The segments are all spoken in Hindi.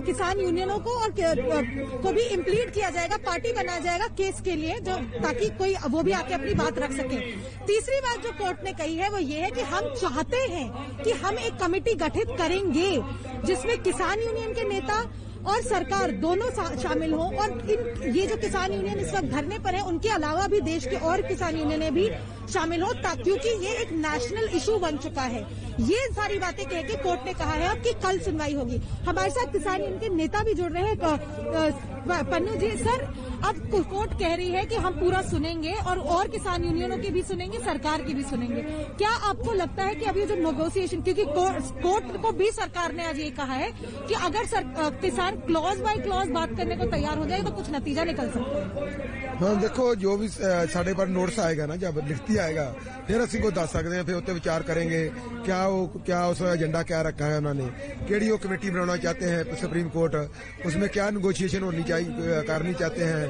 किसान यूनियनों को और को भी इम्प्लीड किया जाएगा, पार्टी बनाया जाएगा केस के लिए, जो ताकि कोई वो भी आके अपनी बात रख सके। तीसरी बात जो कोर्ट ने कही है वो ये है कि हम चाहते हैं कि हम एक कमेटी गठित करेंगे जिसमें किसान यूनियन के नेता और सरकार दोनों शामिल हों, और ये जो किसान यूनियन इस वक्त धरने पर है उनके अलावा भी देश के और किसान यूनियन भी शामिल हो, क्योंकि ये एक नेशनल इशू बन चुका है। ये सारी बातें कह के कोर्ट ने कहा है कि कल सुनवाई होगी। हमारे साथ किसान यूनियन के नेता भी जुड़ रहे हैं। पन्नू जी, सर अब कोर्ट कह रही है कि हम पूरा सुनेंगे और किसान यूनियनों की भी सुनेंगे, सरकार की भी सुनेंगे। क्या आपको लगता है कि अभी जो नेगोशिएशन, क्योंकि कोर्ट को भी सरकार ने आज ये कहा है कि अगर किसान क्लॉज बाय क्लॉज बात करने को तैयार हो जाए तो कुछ नतीजा निकल सकता है? हाँ देखो, जो भी साढ़े पर नोट्स आएगा ना, जब लिखती आएगा फिर असी को दस सकते हैं, फिर उत्ते विचार करेंगे क्या उस एजेंडा क्या रखा है उन्होंने, केड़ी वो कमेटी बनाना चाहते हैं सुप्रीम कोर्ट, उसमें क्या नेगोशिएशन होनी चाहिए, करनी चाहते हैं,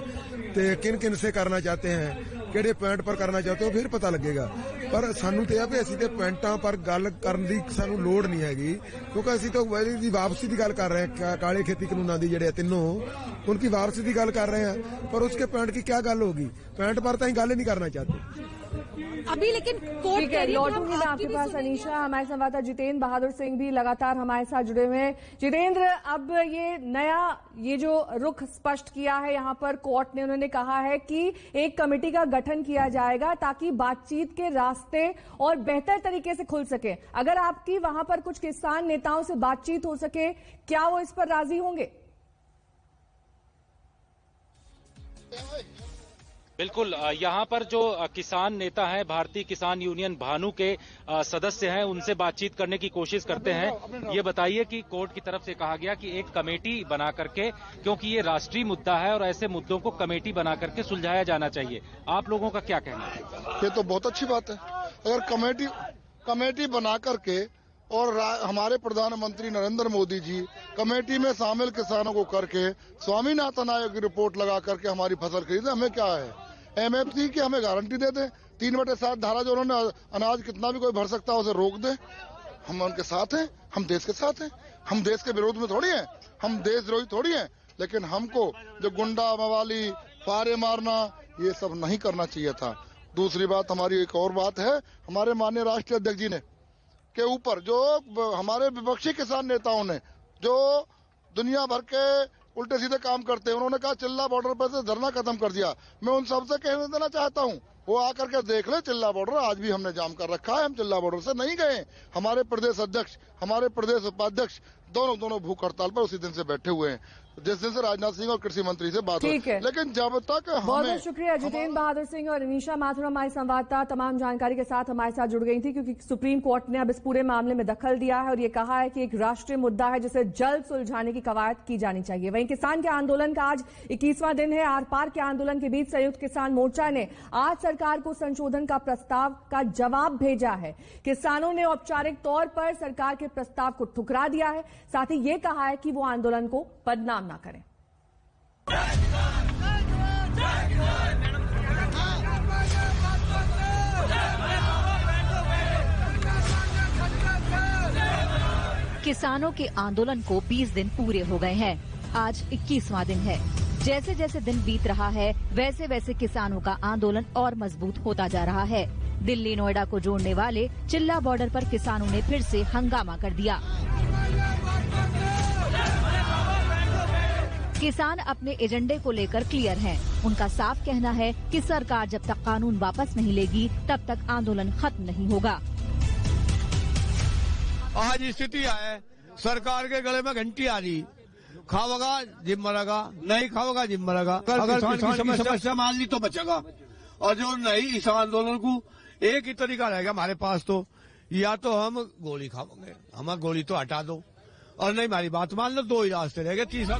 तो किन किन से करना चाहते हैं, केड़े पॉइंट पर करना चाहते हो, फिर पता लगेगा। पर सानू तो भी असी तो पॉइंटां पर गल करन दी सानू लोड़ नहीं हैगी, क्योंकि असी तो दी वापसी की गल कर रहे हैं, काले खेती कानूनों की जेडे तीनों उनकी वापसी की गल कर रहे हैं, पर उसके पॉइंट की क्या गल होगी, पॉइंट पर तो गल ही नहीं करना चाहते अभी। लेकिन कोर्ट कह रही है। लौटूंगी मैं आपके पास अनीशा। हमारे संवाददाता जितेंद्र बहादुर सिंह भी लगातार हमारे साथ जुड़े हुए हैं। जितेंद्र, अब ये जो रुख स्पष्ट किया है यहाँ पर कोर्ट ने, उन्होंने कहा है कि एक कमेटी का गठन किया जाएगा ताकि बातचीत के रास्ते और बेहतर तरीके से खुल सके। अगर आपकी वहां पर कुछ किसान नेताओं से बातचीत हो सके, क्या वो इस पर राजी होंगे? बिल्कुल, यहाँ पर जो किसान नेता हैं, भारतीय किसान यूनियन भानु के सदस्य हैं, उनसे बातचीत करने की कोशिश करते हैं। ये बताइए कि कोर्ट की तरफ से कहा गया कि एक कमेटी बना करके, क्योंकि ये राष्ट्रीय मुद्दा है और ऐसे मुद्दों को कमेटी बना करके सुलझाया जाना चाहिए, आप लोगों का क्या कहना है? ये तो बहुत अच्छी बात है। अगर कमेटी बना करके और हमारे प्रधानमंत्री नरेंद्र मोदी जी कमेटी में शामिल किसानों को करके स्वामीनाथन आयोग की रिपोर्ट लगा करके हमारी फसल खरीदे, हमें क्या है, एमएसपी की हमें गारंटी दे दे, 3/7 धारा जो उन्होंने अनाज कितना भी कोई भर सकता है उसे रोक दे, हम उनके साथ हैं, हम देश के साथ हैं, हम देश के विरोध में थोड़ी हैं, हम देशद्रोही थोड़ी हैं। लेकिन हमको जो गुंडा मवाली फारे मारना ये सब नहीं करना चाहिए था। दूसरी बात, हमारी एक और बात है, हमारे माननीय राष्ट्रीय अध्यक्ष जी ने के ऊपर जो हमारे विपक्षी किसान नेताओं ने जो दुनिया भर के उल्टे सीधे काम करते हैं, उन्होंने कहा चिल्ला बॉर्डर पर से धरना खत्म कर दिया। मैं उन सबसे कहने देना चाहता हूं, वो आकर के देख ले चिल्ला बॉर्डर आज भी हमने जाम कर रखा है, हम चिल्ला बॉर्डर से नहीं गए। हमारे प्रदेश अध्यक्ष, हमारे प्रदेश उपाध्यक्ष दोनों भूख हड़ताल पर उसी दिन से बैठे हुए हैं, जिस दिन से राजनाथ सिंह और कृषि मंत्री से बात हुई। लेकिन जब तक बहुत बहुत शुक्रिया जितेंद्र बहादुर सिंह और अनीशा माथुर हमारे संवाददाता तमाम जानकारी के साथ हमारे साथ जुड़ गई थी, क्योंकि सुप्रीम कोर्ट ने अब इस पूरे मामले में दखल दिया है और ये कहा है कि एक राष्ट्रीय मुद्दा है जिसे जल्द सुलझाने की कवायद की जानी चाहिए। वहीं किसान के आंदोलन का आज 21वां दिन है। आर पार के आंदोलन के बीच संयुक्त किसान मोर्चा ने आज सरकार को संशोधन का प्रस्ताव का जवाब भेजा है। किसानों ने औपचारिक तौर पर सरकार के प्रस्ताव को ठुकरा दिया है, साथ ही ये कहा है कि वो आंदोलन को बदनाम न करें। किसानों के आंदोलन को 20 दिन पूरे हो गए हैं। आज 21वां दिन है। जैसे जैसे दिन बीत रहा है वैसे वैसे किसानों का आंदोलन और मजबूत होता जा रहा है। दिल्ली नोएडा को जोड़ने वाले चिल्ला बॉर्डर पर किसानों ने फिर से हंगामा कर दिया। किसान अपने एजेंडे को लेकर क्लियर हैं। उनका साफ कहना है कि सरकार जब तक कानून वापस नहीं लेगी तब तक आंदोलन खत्म नहीं होगा। आज स्थिति है, सरकार के गले में घंटी आ रही, खाओगा जिम मरेगा, नहीं खाओगा जिम मरेगा। अगर किसान की समस्या मान ली तो बचेगा, और जो नहीं इस आंदोलन को एक ही तरीका रहेगा हमारे पास, तो या तो हम गोली खाओगे, हमें गोली तो हटा दो, और नहीं हमारी बात मान लो, दो ही रास्ते रहेंगे, तीसरा।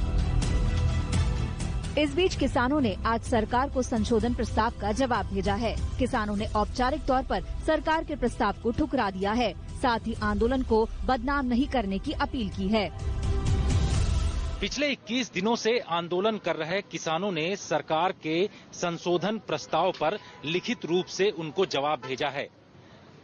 इस बीच किसानों ने आज सरकार को संशोधन प्रस्ताव का जवाब भेजा है। किसानों ने औपचारिक तौर पर सरकार के प्रस्ताव को ठुकरा दिया है, साथ ही आंदोलन को बदनाम नहीं करने की अपील की है। पिछले 21 दिनों से आंदोलन कर रहे किसानों ने सरकार के संशोधन प्रस्ताव पर लिखित रूप से उनको जवाब भेजा है।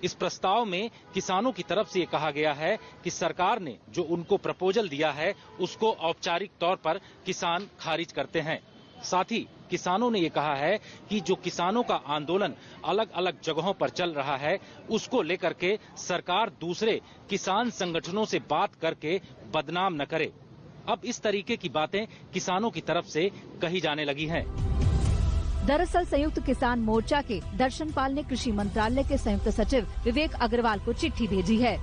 इस प्रस्ताव में किसानों की तरफ से ये कहा गया है कि सरकार ने जो उनको प्रपोजल दिया है उसको औपचारिक तौर पर किसान खारिज करते हैं। साथ ही किसानों ने ये कहा है कि जो किसानों का आंदोलन अलग अलग जगहों पर चल रहा है उसको लेकर के सरकार दूसरे किसान संगठनों से बात करके बदनाम न करे। अब इस तरीके की बातें किसानों की तरफ से कही जाने लगी हैं। दरअसल संयुक्त किसान मोर्चा के दर्शन पाल ने कृषि मंत्रालय के संयुक्त सचिव विवेक अग्रवाल को चिट्ठी भेजी है।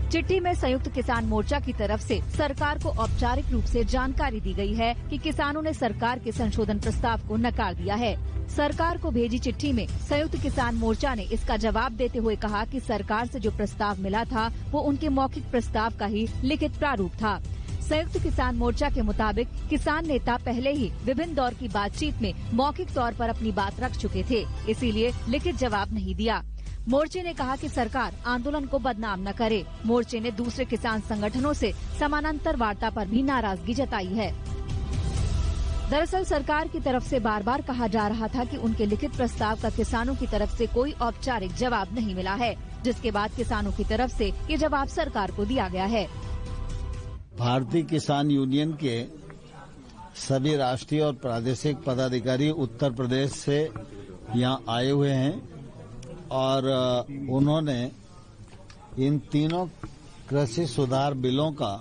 चिट्ठी में संयुक्त किसान मोर्चा की तरफ से सरकार को औपचारिक रूप से जानकारी दी गई है कि किसानों ने सरकार के संशोधन प्रस्ताव को नकार दिया है। सरकार को भेजी चिट्ठी में संयुक्त किसान मोर्चा ने इसका जवाब देते हुए कहा कि सरकार से जो प्रस्ताव मिला था वो उनके मौखिक प्रस्ताव का ही लिखित प्रारूप था। संयुक्त किसान मोर्चा के मुताबिक किसान नेता पहले ही विभिन्न दौर की बातचीत में मौखिक तौर पर अपनी बात रख चुके थे, इसीलिए लिखित जवाब नहीं दिया। मोर्चे ने कहा कि सरकार आंदोलन को बदनाम न करे। मोर्चे ने दूसरे किसान संगठनों से समानांतर वार्ता पर भी नाराजगी जताई है। दरअसल सरकार की तरफ से बार बार कहा जा रहा था कि उनके लिखित प्रस्ताव का किसानों की तरफ से कोई औपचारिक जवाब नहीं मिला है, जिसके बाद किसानों की तरफ से ये जवाब सरकार को दिया गया है। भारतीय किसान यूनियन के सभी राष्ट्रीय और प्रादेशिक पदाधिकारी उत्तर प्रदेश से यहाँ आए हुए हैं और उन्होंने इन तीनों कृषि सुधार बिलों का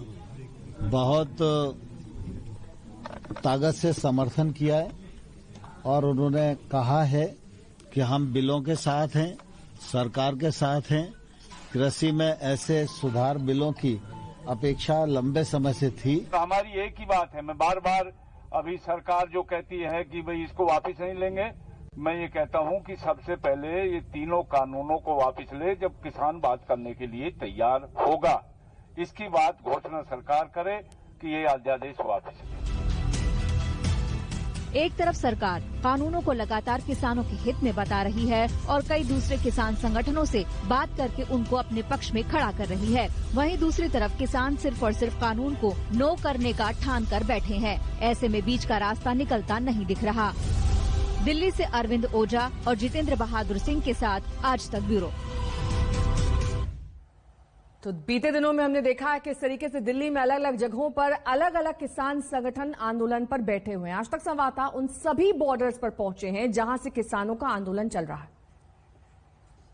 बहुत ताकत से समर्थन किया है और उन्होंने कहा है कि हम बिलों के साथ हैं, सरकार के साथ हैं। कृषि में ऐसे सुधार बिलों की अपेक्षा लंबे समय से थी। हमारी एक ही बात है, मैं बार बार अभी सरकार जो कहती है कि भाई इसको वापस नहीं लेंगे, मैं ये कहता हूं कि सबसे पहले ये तीनों कानूनों को वापस ले जब किसान बात करने के लिए तैयार होगा। इसकी बात घोषणा सरकार करे कि ये अध्यादेश वापस ले। एक तरफ सरकार कानूनों को लगातार किसानों के हित में बता रही है और कई दूसरे किसान संगठनों से बात करके उनको अपने पक्ष में खड़ा कर रही है, वहीं दूसरी तरफ किसान सिर्फ और सिर्फ कानून को नो करने का ठान कर बैठे हैं। ऐसे में बीच का रास्ता निकलता नहीं दिख रहा। दिल्ली से अरविंद ओझा और जितेंद्र बहादुर सिंह के साथ आज तक ब्यूरो। तो बीते दिनों में हमने देखा है कि इस तरीके से दिल्ली में अलग अलग जगहों पर अलग अलग किसान संगठन आंदोलन पर बैठे हुए हैं। आज तक संवाददाता उन सभी बॉर्डर्स पर पहुंचे हैं जहां से किसानों का आंदोलन चल रहा है।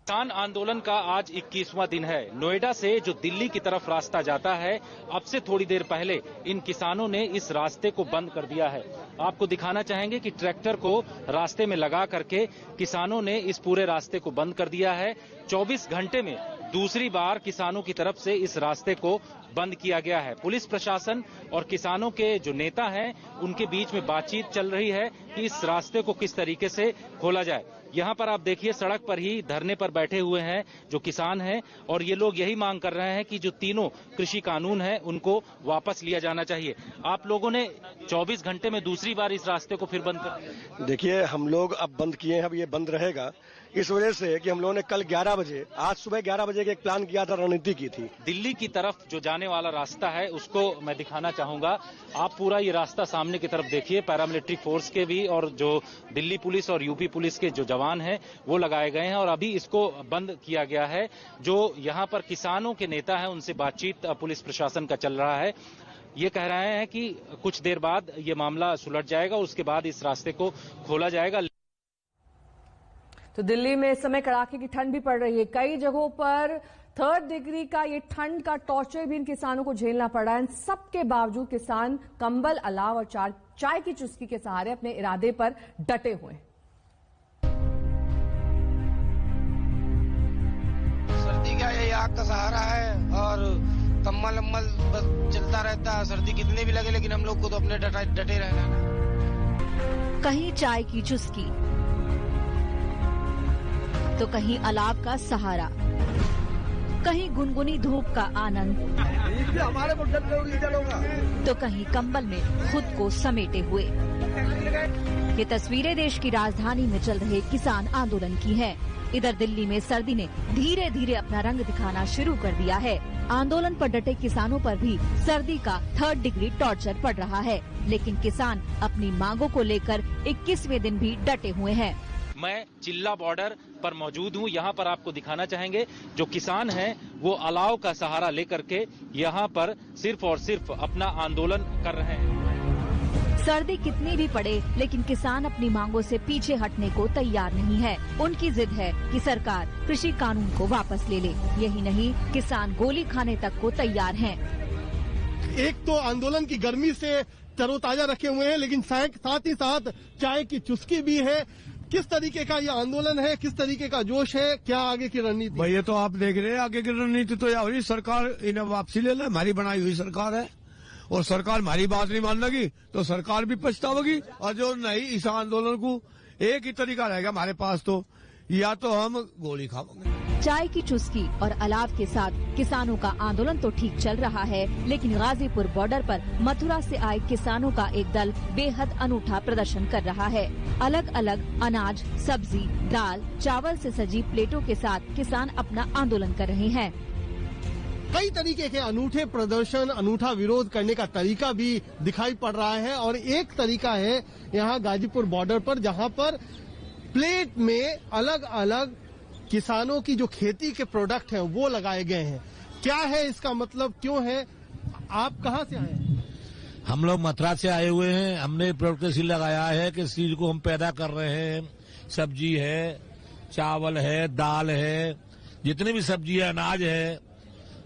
किसान आंदोलन का आज 21वां दिन है। नोएडा से जो दिल्ली की तरफ रास्ता जाता है, अब से थोड़ी देर पहले इन किसानों ने इस रास्ते को बंद कर दिया है। आपको दिखाना चाहेंगे कि ट्रैक्टर को रास्ते में लगा करके किसानों ने इस पूरे रास्ते को बंद कर दिया है। 24 घंटे में दूसरी बार किसानों की तरफ से इस रास्ते को बंद किया गया है। पुलिस प्रशासन और किसानों के जो नेता हैं उनके बीच में बातचीत चल रही है कि इस रास्ते को किस तरीके से खोला जाए। यहाँ पर आप देखिए सड़क पर ही धरने पर बैठे हुए हैं जो किसान हैं और ये लोग यही मांग कर रहे हैं कि जो तीनों कृषि कानून हैं उनको वापस लिया जाना चाहिए। आप लोगों ने 24 घंटे में दूसरी बार इस रास्ते को फिर बंद कर देखिए, हम लोग अब बंद किए हैं। अब ये बंद रहेगा इस वजह से कि हम लोगों ने कल 11 बजे, आज सुबह 11 बजे का एक प्लान किया था, रणनीति की थी। दिल्ली की तरफ जो जाने वाला रास्ता है उसको मैं दिखाना चाहूंगा। आप पूरा ये रास्ता सामने की तरफ देखिए। पैरामिलिट्री फोर्स के भी और जो दिल्ली पुलिस और यूपी पुलिस के जो जवान हैं वो लगाए गए हैं और अभी इसको बंद किया गया है। जो यहाँ पर किसानों के नेता हैं उनसे बातचीत पुलिस प्रशासन का चल रहा है। ये कह रहे हैं कि कुछ देर बाद ये मामला सुलझ जाएगा, उसके बाद इस रास्ते को खोला जाएगा। तो दिल्ली में इस समय कड़ाके की ठंड भी पड़ रही है। कई जगहों पर 3rd डिग्री का ये ठंड का टॉर्चर भी इन किसानों को झेलना पड़ रहा है। इन सबके बावजूद किसान कंबल, अलाव और चाय की चुस्की के सहारे अपने इरादे पर डटे हुए हैं। सर्दी का ये आग का सहारा है और कम्बल अम्बल बस चलता रहता है। सर्दी कितनी भी लगे लेकिन हम लोग को तो अपने डटे रहना है। कहीं चाय की चुस्की तो कहीं अलाव का सहारा, कहीं गुनगुनी धूप का आनंद, तो कहीं कंबल में खुद को समेटे हुए। ये तस्वीरें देश की राजधानी में चल रहे किसान आंदोलन की हैं। इधर दिल्ली में सर्दी ने धीरे धीरे अपना रंग दिखाना शुरू कर दिया है। आंदोलन पर डटे किसानों पर भी सर्दी का 3rd डिग्री टॉर्चर पड़ रहा है, लेकिन किसान अपनी मांगों को लेकर 21वें दिन भी डटे हुए हैं। मैं चिल्ला बॉर्डर पर मौजूद हूं। यहां पर आपको दिखाना चाहेंगे जो किसान हैं वो अलाव का सहारा लेकर के यहां पर सिर्फ और सिर्फ अपना आंदोलन कर रहे हैं। सर्दी कितनी भी पड़े लेकिन किसान अपनी मांगों से पीछे हटने को तैयार नहीं है। उनकी जिद है कि सरकार कृषि कानून को वापस ले ले। यही नहीं, किसान गोली खाने तक को तैयार हैं। एक तो आंदोलन की गर्मी से तरोताजा रखे हुए हैं, लेकिन साथ ही साथ चाय की चुस्की भी है। किस तरीके का ये आंदोलन है, किस तरीके का जोश है, क्या आगे की रणनीति? भाई ये तो आप देख रहे हैं, आगे की रणनीति तो यार सरकार इन्हें वापसी ले ले। हमारी बनाई हुई सरकार है और सरकार हमारी बात नहीं मान लगी तो सरकार भी पछतावेगी। और जो नहीं, इस आंदोलन को एक ही तरीका रहेगा हमारे पास, तो या तो हम गोली खाओगे। चाय की चुस्की और अलाव के साथ किसानों का आंदोलन तो ठीक चल रहा है, लेकिन गाजीपुर बॉर्डर पर मथुरा से आए किसानों का एक दल बेहद अनूठा प्रदर्शन कर रहा है। अलग अलग अनाज, सब्जी, दाल, चावल से सजी प्लेटों के साथ किसान अपना आंदोलन कर रहे हैं। कई तरीके के अनूठे प्रदर्शन, अनूठा विरोध करने का तरीका भी दिखाई पड़ रहा है। और एक तरीका है यहाँ गाजीपुर बॉर्डर पर, जहाँ पर प्लेट में अलग अलग किसानों की जो खेती के प्रोडक्ट हैं वो लगाए गए हैं। क्या है इसका मतलब, क्यों है? आप कहाँ से आए हैं? हम लोग मथुरा से आए हुए हैं। हमने प्रोडक्ट लगाया है कि इस चीज को हम पैदा कर रहे हैं। सब्जी है, चावल है, दाल है, जितनी भी सब्जी है, अनाज है,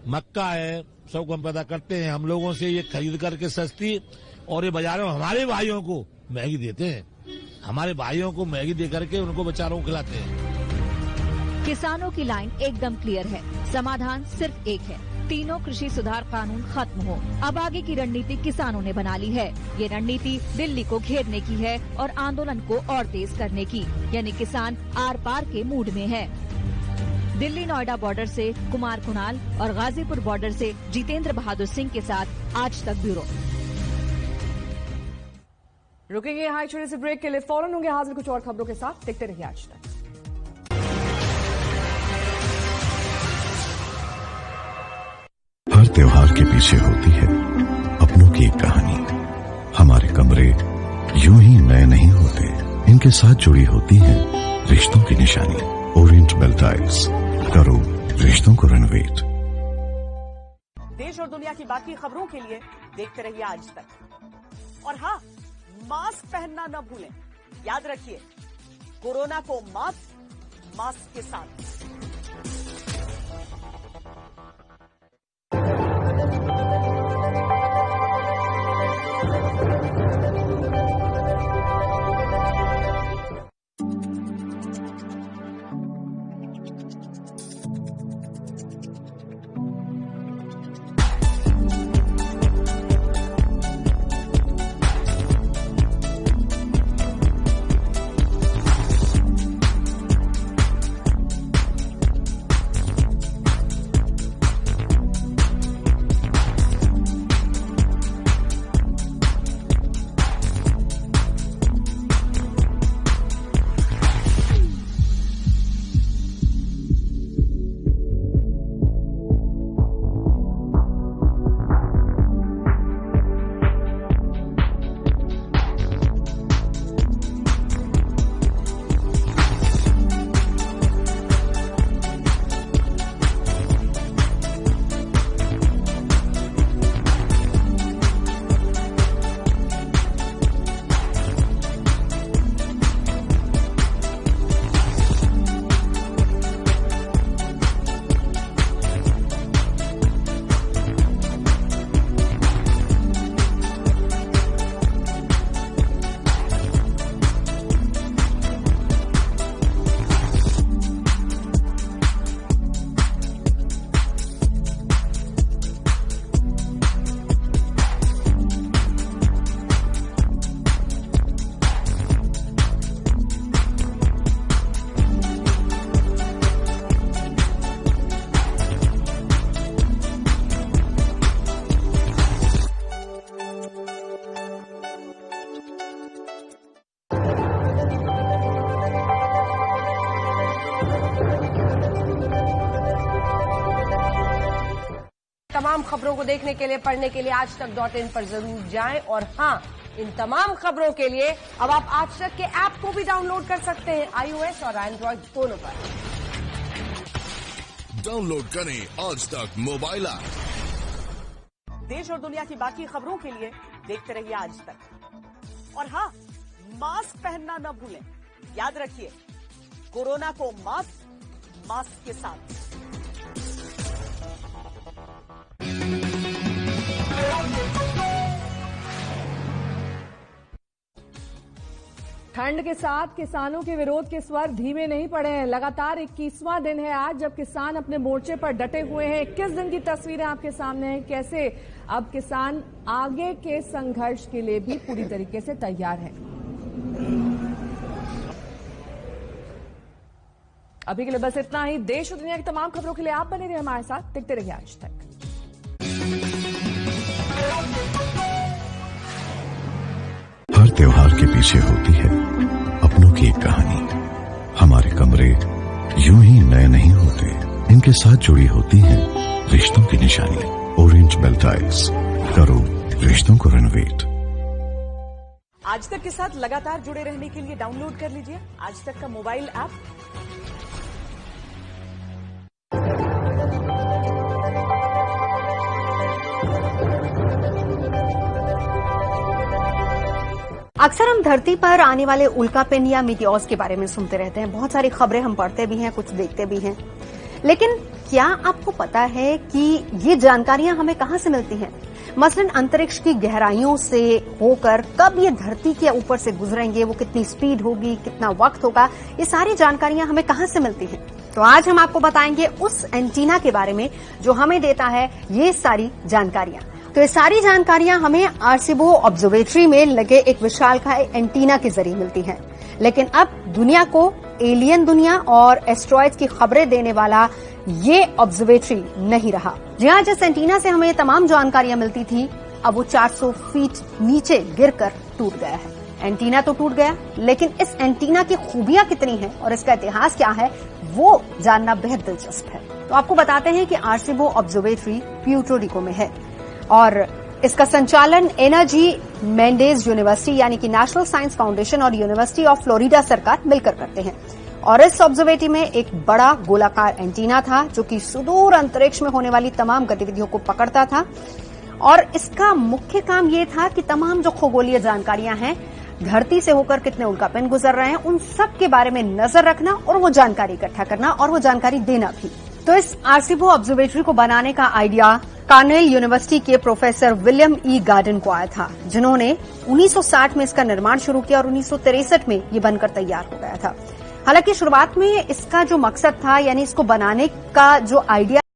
मक्का है, सबको हम पैदा करते हैं। हम लोगों से ये खरीद करके सस्ती और ये बाजारों में हमारे भाइयों को महंगी देते हैं। हमारे भाइयों को महंगी दे करके उनको बेचारों को खिलाते हैं। किसानों की लाइन एकदम क्लियर है। समाधान सिर्फ एक है, तीनों कृषि सुधार कानून खत्म हो। अब आगे की रणनीति किसानों ने बना ली है। ये रणनीति दिल्ली को घेरने की है और आंदोलन को और तेज करने की, यानी किसान आर पार के मूड में है। दिल्ली नोएडा बॉर्डर से कुमार कुणाल और गाजीपुर बॉर्डर से जितेंद्र बहादुर सिंह के साथ आज तक ब्यूरो। रुकेंगे यहाँ छोटे से ब्रेक के लिए, फौरन होंगे हाजिर कुछ और खबरों के साथ। देखते रहिए आज तक। हर त्योहार के पीछे होती है अपनों की एक कहानी। हमारे कमरे यूं ही नए नहीं होते, इनके साथ जुड़ी होती है रिश्तों की निशानी। ओरिएंट बेल टाइल्स, करो रिश्तों को रेनोवेट। देश और दुनिया की बाकी खबरों के लिए देखते रहिए आज तक। और हाँ, मास्क पहनना न भूलें। याद रखिए, कोरोना को मास्क के साथ। तमाम खबरों को देखने के लिए, पढ़ने के लिए आज तक .in पर जरूर जाएं। और हाँ, इन तमाम खबरों के लिए अब आप आज तक के ऐप को भी डाउनलोड कर सकते हैं iOS और एंड्रॉइड दोनों पर। डाउनलोड करें आज तक मोबाइल ऐप। देश और दुनिया की बाकी खबरों के लिए देखते रहिए आज तक। और हाँ, मास्क पहनना न भूलें। याद रखिए, कोरोना को मास्क के साथ। ठंड के साथ किसानों के विरोध के स्वर धीमे नहीं पड़े हैं। लगातार 21वां दिन है आज जब किसान अपने मोर्चे पर डटे हुए हैं। 21 दिन की तस्वीरें आपके सामने हैं, कैसे अब किसान आगे के संघर्ष के लिए भी पूरी तरीके से तैयार हैं। अभी के लिए बस इतना ही। देश और दुनिया की तमाम खबरों के लिए आप बने रहिए हमारे साथ, देखते रहिए आज तक। हर त्योहार के पीछे होती है अपनों की एक कहानी। हमारे कमरे यूं ही नए नहीं होते, इनके साथ जुड़ी होती है रिश्तों की निशानी। ऑरेंज बेल टाइल्स, करो रिश्तों को रेनोवेट। आज तक के साथ लगातार जुड़े रहने के लिए डाउनलोड कर लीजिए आज तक का मोबाइल ऐप। अक्सर हम धरती पर आने वाले उल्कापिंड या मीटियोर्स के बारे में सुनते रहते हैं। बहुत सारी खबरें हम पढ़ते भी हैं, कुछ देखते भी हैं। लेकिन क्या आपको पता है कि ये जानकारियां हमें कहां से मिलती हैं? मसलन अंतरिक्ष की गहराइयों से होकर कब ये धरती के ऊपर से गुजरेंगे, वो कितनी स्पीड होगी, कितना वक्त होगा, ये सारी जानकारियां हमें कहां से मिलती हैं? तो आज हम आपको बताएंगे उस एंटीना के बारे में जो हमें देता है ये सारी जानकारियां। तो ये सारी जानकारियां हमें आर्सिबो ऑब्जर्वेटरी में लगे एक विशालकाय एंटीना के जरिए मिलती हैं। लेकिन अब दुनिया को एलियन दुनिया और एस्ट्रॉइड्स की खबरें देने वाला ये ऑब्जर्वेटरी नहीं रहा। जी हाँ, जिस एंटीना से हमें तमाम जानकारियां मिलती थी, अब वो 400 फीट नीचे गिरकर टूट गया है। एंटीना तो टूट गया, लेकिन इस एंटीना की खूबियां कितनी हैं और इसका इतिहास क्या है, वो जानना बेहद दिलचस्प है। तो आपको बताते हैं कि आर्सिबो ऑब्जर्वेटरी प्यूर्टो रिको में है और इसका संचालन एनर्जी मेंडेज यूनिवर्सिटी यानी कि नेशनल साइंस फाउंडेशन और यूनिवर्सिटी ऑफ फ्लोरिडा सरकार मिलकर करते हैं। और इस ऑब्जर्वेटरी में एक बड़ा गोलाकार एंटीना था जो कि सुदूर अंतरिक्ष में होने वाली तमाम गतिविधियों को पकड़ता था। और इसका मुख्य काम यह था कि तमाम जो खगोलीय जानकारियां हैं, धरती से होकर कितने उल्कापिंड गुजर रहे हैं, उन सब के बारे में नजर रखना और वो जानकारी इकट्ठा करना और वो जानकारी देना भी। तो इस आर्सिबो ऑब्जर्वेटरी को बनाने का आइडिया कार्नेल यूनिवर्सिटी के प्रोफेसर विलियम ई गार्डन को आया था, जिन्होंने 1960 में इसका निर्माण शुरू किया और 1963 में ये बनकर तैयार हो गया था। हालांकि शुरुआत में इसका जो मकसद था, यानी इसको बनाने का जो आइडिया